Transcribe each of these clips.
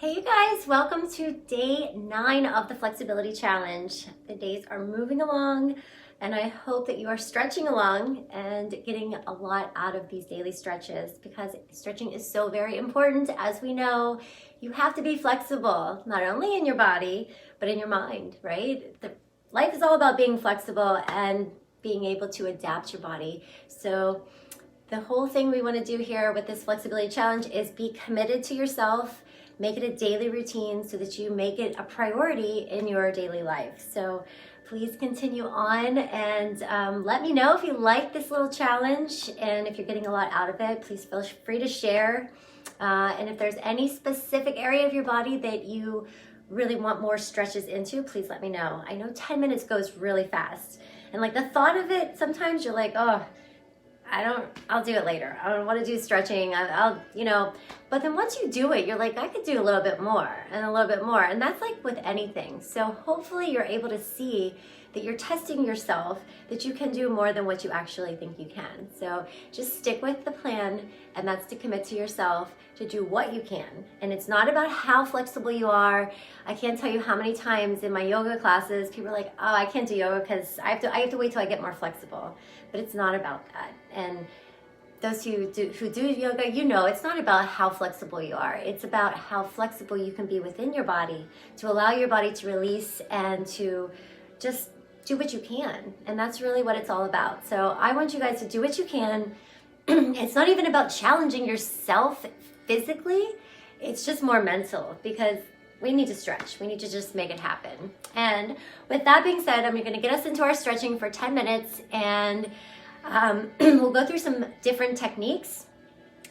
Hey you guys, welcome to day 9 of the flexibility challenge. The days are moving along and I hope that you are stretching along and getting a lot out of these daily stretches because stretching is so very important. As we know, you have to be flexible, not only in your body, but in your mind, right? Life is all about being flexible and being able to adapt your body. So the whole thing we want to do here with this flexibility challenge is be committed to yourself. Make it a daily routine so that you make it a priority in your daily life. So please continue on and let me know if you like this little challenge and if you're getting a lot out of it. Please feel free to share. And if there's any specific area of your body that you really want more stretches into, please let me know. I know 10 minutes goes really fast. And like the thought of it, sometimes you're like, oh, I'll do it later. I don't want to do stretching. But then once you do it, you're like, I could do a little bit more and a little bit more. And that's like with anything. So hopefully you're able to see that you're testing yourself, that you can do more than what you actually think you can. So just stick with the plan, and that's to commit to yourself to do what you can. And it's not about how flexible you are. I can't tell you how many times in my yoga classes, people are like, oh, I can't do yoga because I have to wait till I get more flexible. But it's not about that. And those who do yoga, you know, it's not about how flexible you are. It's about how flexible you can be within your body to allow your body to release and to just do what you can. And that's really what it's all about. So I want you guys to do what you can. It's not even about challenging yourself physically. It's just more mental because we need to stretch. We need to just make it happen. And with that being said, I'm going to get us into our stretching for 10 minutes and we'll go through some different techniques.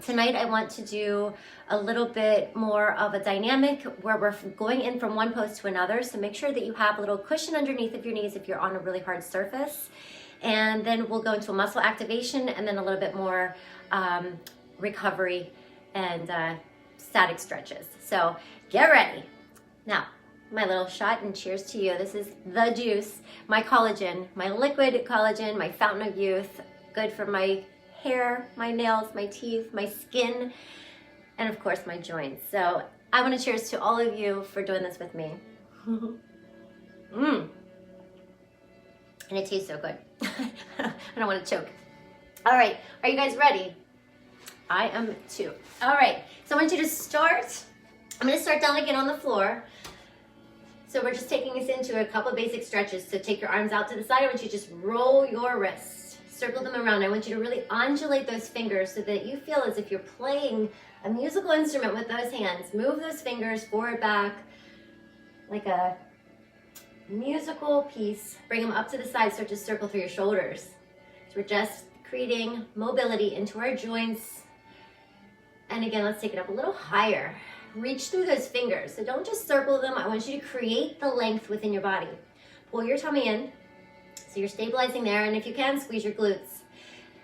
Tonight I want to do a little bit more of a dynamic where we're going in from one pose to another. So make sure that you have a little cushion underneath of your knees if you're on a really hard surface. And then we'll go into a muscle activation and then a little bit more recovery and static stretches. So get ready. Now, my little shot and cheers to you. This is the juice, my collagen, my liquid collagen, my fountain of youth, good for my hair, my nails, my teeth, my skin, and of course my joints. So I want to cheers to all of you for doing this with me. And it tastes so good. I don't want to choke. All right, are you guys ready? I am too. All right, so I want you to start. I'm going to start down again on the floor. So we're just taking us into a couple of basic stretches. So take your arms out to the side. I want you to just roll your wrists, circle them around. I want you to really undulate those fingers so that you feel as if you're playing a musical instrument with those hands. Move those fingers forward, back, like a musical piece. Bring them up to the side, start to circle through your shoulders. So we're just creating mobility into our joints. And again, let's take it up a little higher. Reach through those fingers. So don't just circle them. I want you to create the length within your body. Pull your tummy in. So you're stabilizing there. And if you can, squeeze your glutes.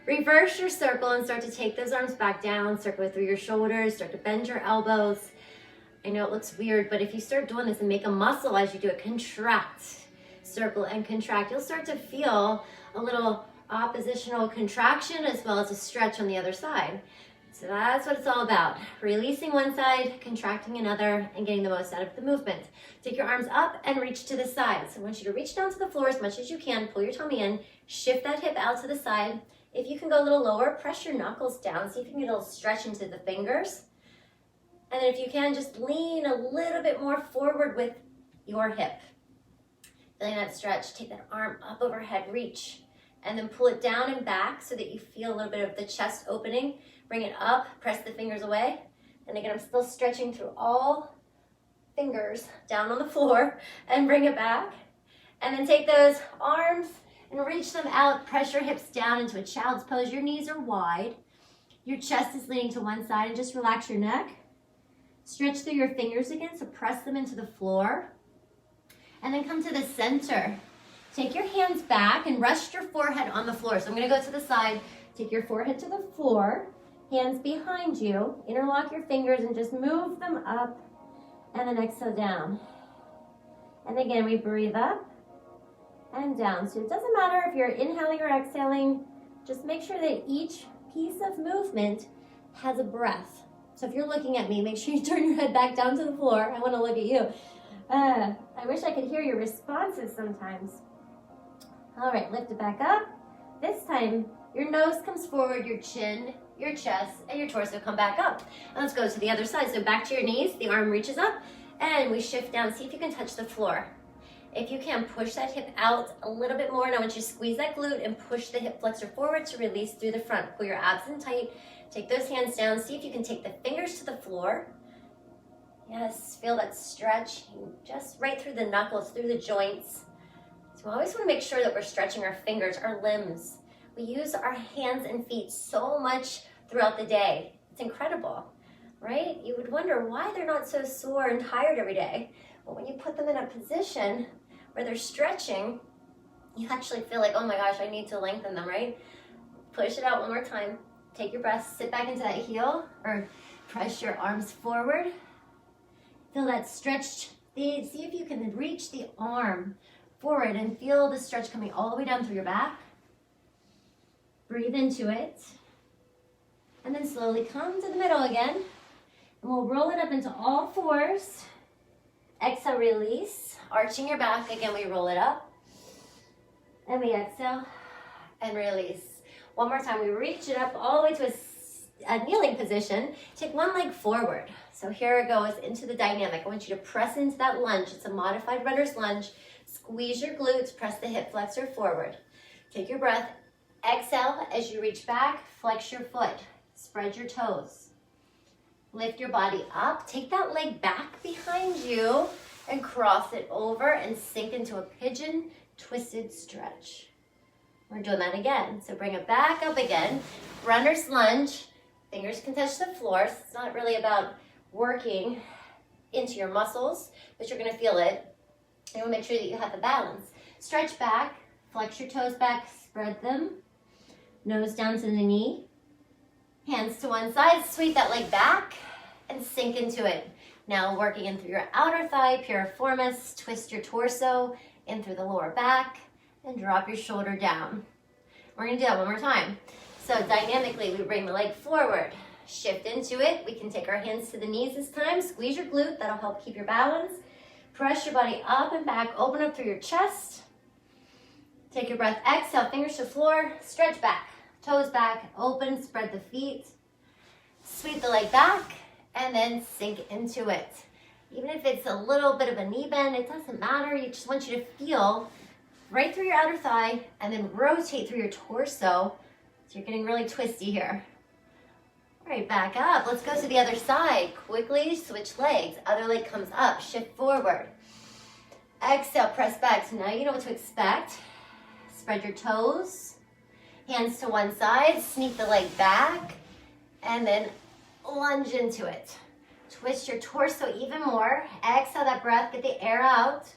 Reverse your circle and start to take those arms back down. Circle it through your shoulders. Start to bend your elbows. I know it looks weird, but if you start doing this and make a muscle as you do it, contract, circle and contract, you'll start to feel a little oppositional contraction as well as a stretch on the other side. So that's what it's all about. Releasing one side, contracting another, and getting the most out of the movement. Take your arms up and reach to the side. So I want you to reach down to the floor as much as you can. Pull your tummy in. Shift that hip out to the side. If you can go a little lower, press your knuckles down. See if you can get a little stretch into the fingers. And then if you can, just lean a little bit more forward with your hip. Feeling that stretch, take that arm up overhead, reach. And then pull it down and back so that you feel a little bit of the chest opening. Bring it up, press the fingers away. And again, I'm still stretching through all fingers down on the floor and bring it back. And then take those arms and reach them out. Press your hips down into a child's pose. Your knees are wide. Your chest is leaning to one side and just relax your neck. Stretch through your fingers again, so press them into the floor. And then come to the center. Take your hands back and rest your forehead on the floor. So I'm going to go to the side. Take your forehead to the floor. Hands behind you. Interlock your fingers and just move them up. And then exhale down. And again, we breathe up and down. So it doesn't matter if you're inhaling or exhaling. Just make sure that each piece of movement has a breath. So if you're looking at me, make sure you turn your head back down to the floor. I want to look at you. I wish I could hear your responses sometimes. All right, lift it back up. This time, your nose comes forward, your chin, your chest, and your torso come back up. And let's go to the other side. So back to your knees, the arm reaches up, and we shift down. See if you can touch the floor. If you can, push that hip out a little bit more. And I want you to squeeze that glute and push the hip flexor forward to release through the front. Pull your abs in tight. Take those hands down. See if you can take the fingers to the floor. Yes, feel that stretch just right through the knuckles, through the joints. So we always want to make sure that we're stretching our fingers, our limbs. We use our hands and feet so much throughout the day. It's incredible, right? You would wonder why they're not so sore and tired every day. But when you put them in a position where they're stretching, you actually feel like, oh my gosh, I need to lengthen them, right? Push it out one more time. Take your breath, sit back into that heel, or press your arms forward. Feel that stretch. See if you can reach the arm forward and feel the stretch coming all the way down through your back. Breathe into it. And then slowly come to the middle again. And we'll roll it up into all fours. Exhale, release. Arching your back. Again, we roll it up. And we exhale and release. One more time. We reach it up all the way to a kneeling position. Take one leg forward. So here it goes into the dynamic. I want you to press into that lunge. It's a modified runner's lunge. Squeeze your glutes. Press the hip flexor forward. Take your breath. Exhale as you reach back. Flex your foot. Spread your toes. Lift your body up. Take that leg back behind you and cross it over and sink into a pigeon twisted stretch. We're doing that again. So bring it back up again. Runner's lunge. Fingers can touch the floor. So it's not really about working into your muscles, but you're going to feel it. And we'll make sure that you have the balance. Stretch back. Flex your toes back. Spread them. Nose down to the knee. Hands to one side. Sweep that leg back and sink into it. Now working in through your outer thigh, piriformis. Twist your torso in through the lower back and drop your shoulder down. We're going to do that one more time. So dynamically, we bring the leg forward. Shift into it. We can take our hands to the knees this time. Squeeze your glute. That'll help keep your balance. Press your body up and back. Open up through your chest. Take your breath. Exhale. Fingers to floor. Stretch back. Toes back. Open. Spread the feet. Sweep the leg back. And then sink into it. Even if it's a little bit of a knee bend, it doesn't matter. You just want you to feel right through your outer thigh and then rotate through your torso. So you're getting really twisty here. All right, back up. Let's go to the other side. Quickly switch legs. Other leg comes up. Shift forward. Exhale, press back. So now you know what to expect. Spread your toes. Hands to one side. Sneak the leg back. And then lunge into it. Twist your torso even more. Exhale that breath. Get the air out.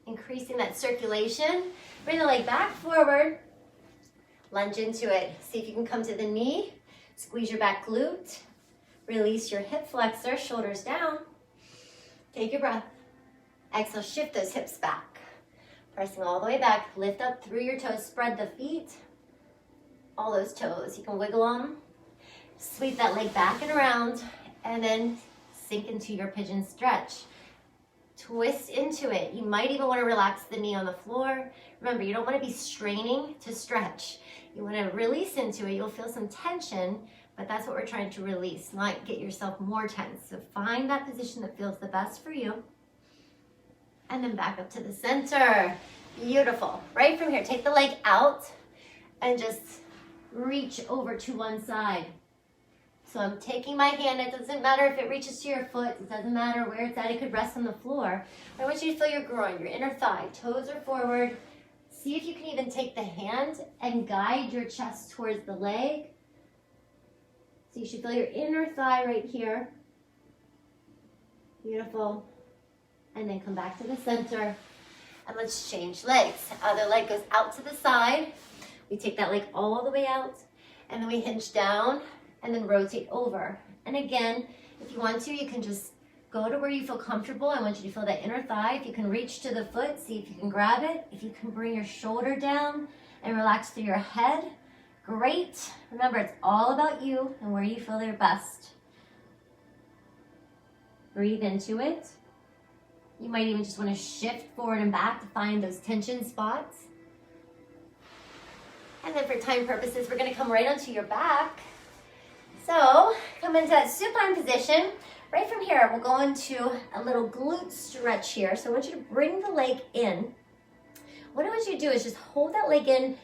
Increasing that circulation. Bring the leg back forward. Lunge into it. See if you can come to the knee. Squeeze your back glute. Release your hip flexor, shoulders down. Take your breath. Exhale, shift those hips back. Pressing all the way back. Lift up through your toes. Spread the feet. All those toes. You can wiggle them. Sweep that leg back and around. And then sink into your pigeon stretch. Twist into it. You might even want to relax the knee on the floor. Remember, you don't want to be straining to stretch. You want to release into it. You'll feel some tension, but that's what we're trying to release, not get yourself more tense. So find that position that feels the best for you. And then back up to the center. Beautiful. Right from here, take the leg out and just reach over to one side. So I'm taking my hand. It doesn't matter if it reaches to your foot. It doesn't matter where it's at. It could rest on the floor. I want you to feel your groin, your inner thigh. Toes are forward. See if you can even take the hand and guide your chest towards the leg. So you should feel your inner thigh right here. Beautiful. And then come back to the center. And let's change legs. Other leg goes out to the side. We take that leg all the way out. And then we hinge down and then rotate over. And again, if you want to, you can just go to where you feel comfortable. I want you to feel that inner thigh. If you can reach to the foot, see if you can grab it. If you can bring your shoulder down and relax through your head, great. Remember, it's all about you and where you feel your best. Breathe into it. You might even just want to shift forward and back to find those tension spots. And then for time purposes, we're going to come right onto your back. So come into that supine position. Right from here, we'll go into a little glute stretch here. So I want you to bring the leg in. What I want you to do is just hold that leg in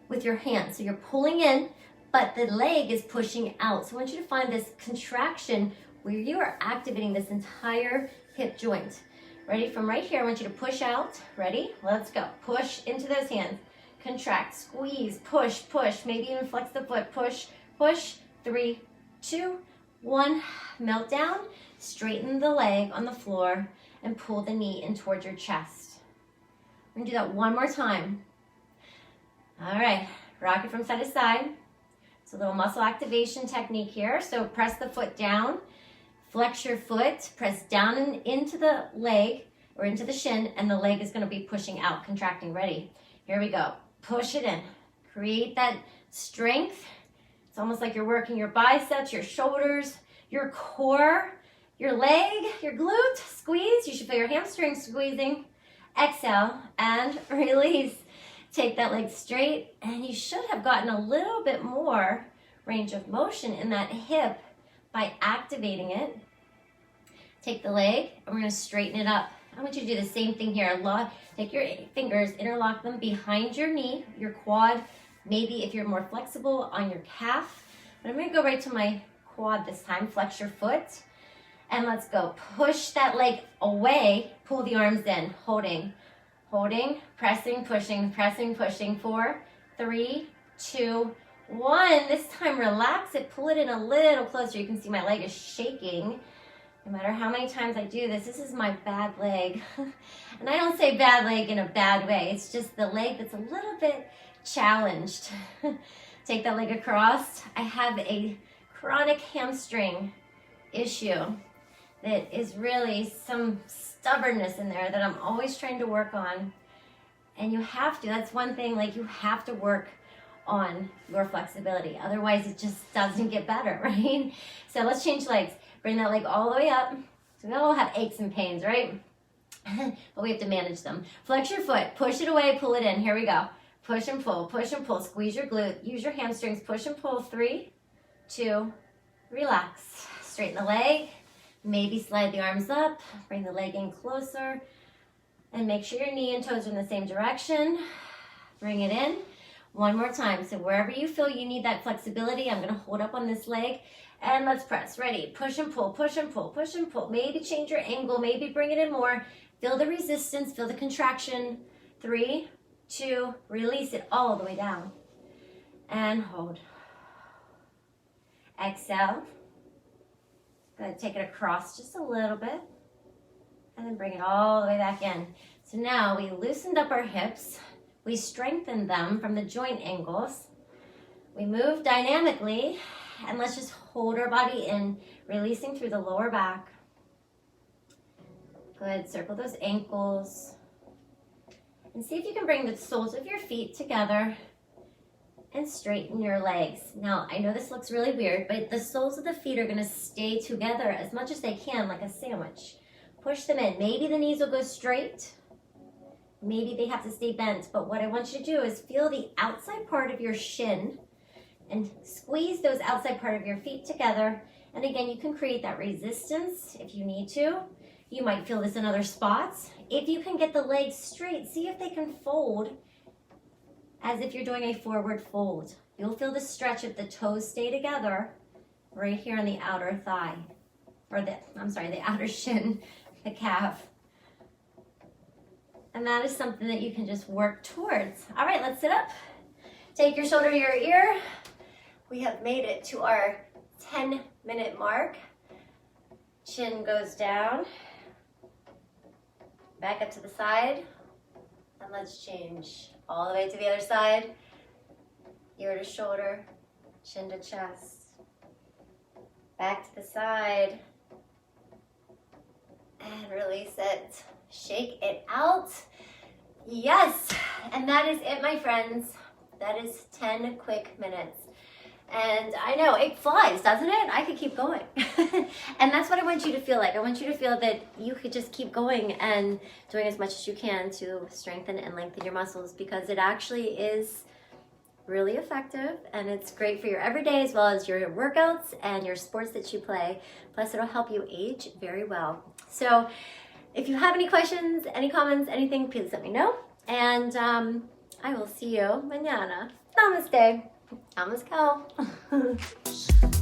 with your hands. So you're pulling in, but the leg is pushing out. So I want you to find this contraction where you are activating this entire hip joint. Ready? From right here, I want you to push out. Ready? Let's go. Push into those hands. Contract, squeeze, push, push. Maybe even flex the foot. Push, push. 3, 2, 1. Melt down. Straighten the leg on the floor and pull the knee in towards your chest. We're going to do that one more time. All right. Rock it from side to side. It's a little muscle activation technique here. So press the foot down. Flex your foot, press down and into the leg or into the shin, and the leg is going to be pushing out, contracting. Ready? Here we go. Push it in. Create that strength. It's almost like you're working your biceps, your shoulders, your core, your leg, your glute. Squeeze. You should feel your hamstrings squeezing. Exhale and release. Take that leg straight, and you should have gotten a little bit more range of motion in that hip by activating it. Take the leg, and we're going to straighten it up. I want you to do the same thing here. Take your fingers, interlock them behind your knee, your quad, maybe if you're more flexible on your calf. But I'm going to go right to my quad this time. Flex your foot, and let's go. Push that leg away, pull the arms in, holding, pressing, pushing, 4, 3, 2, 1. This time relax it, pull it in a little closer. You can see my leg is shaking. No matter how many times I do this is my bad leg. And I don't say bad leg in a bad way. It's just the leg that's a little bit challenged. Take that leg across. I have a chronic hamstring issue that is really some stubbornness in there that I'm always trying to work on. And you have to. That's one thing, like, you have to work on your flexibility. Otherwise, it just doesn't get better, right? So let's change legs. Bring that leg all the way up. So we all have aches and pains, right? But we have to manage them. Flex your foot. Push it away. Pull it in. Here we go. Push and pull. Push and pull. Squeeze your glute. Use your hamstrings. Push and pull. 3, 2, relax. Straighten the leg. Maybe slide the arms up. Bring the leg in closer. And make sure your knee and toes are in the same direction. Bring it in. One more time. So wherever you feel you need that flexibility, I'm going to hold up on this leg. And let's press. Ready? Push and pull, push and pull, push and pull. Maybe change your angle. Maybe bring it in more. Feel the resistance. Feel the contraction. 3, 2, release it all the way down. And hold. Exhale. Good. Take it across just a little bit. And then bring it all the way back in. So now we loosened up our hips. We strengthened them from the joint angles. We move dynamically. And let's just hold our body in, releasing through the lower back. Good. Circle those ankles. And see if you can bring the soles of your feet together and straighten your legs. Now, I know this looks really weird, but the soles of the feet are going to stay together as much as they can, like a sandwich. Push them in. Maybe the knees will go straight. Maybe they have to stay bent. But what I want you to do is feel the outside part of your shin and squeeze those outside part of your feet together. And again, you can create that resistance if you need to. You might feel this in other spots. If you can get the legs straight, see if they can fold as if you're doing a forward fold. You'll feel the stretch if the toes stay together right here on the outer thigh, or the outer shin, the calf. And that is something that you can just work towards. All right, let's sit up. Take your shoulder to your ear. We have made it to our 10-minute mark. Chin goes down. Back up to the side. And let's change all the way to the other side. Ear to shoulder, chin to chest. Back to the side. And release it. Shake it out. Yes, and that is it, my friends. That is 10 quick minutes. And I know, it flies, doesn't it? I could keep going. And that's what I want you to feel like. I want you to feel that you could just keep going and doing as much as you can to strengthen and lengthen your muscles, because it actually is really effective, and it's great for your everyday as well as your workouts and your sports that you play. Plus, it'll help you age very well. So if you have any questions, any comments, anything, please let me know. And I will see you mañana. Namaste. Vamos go.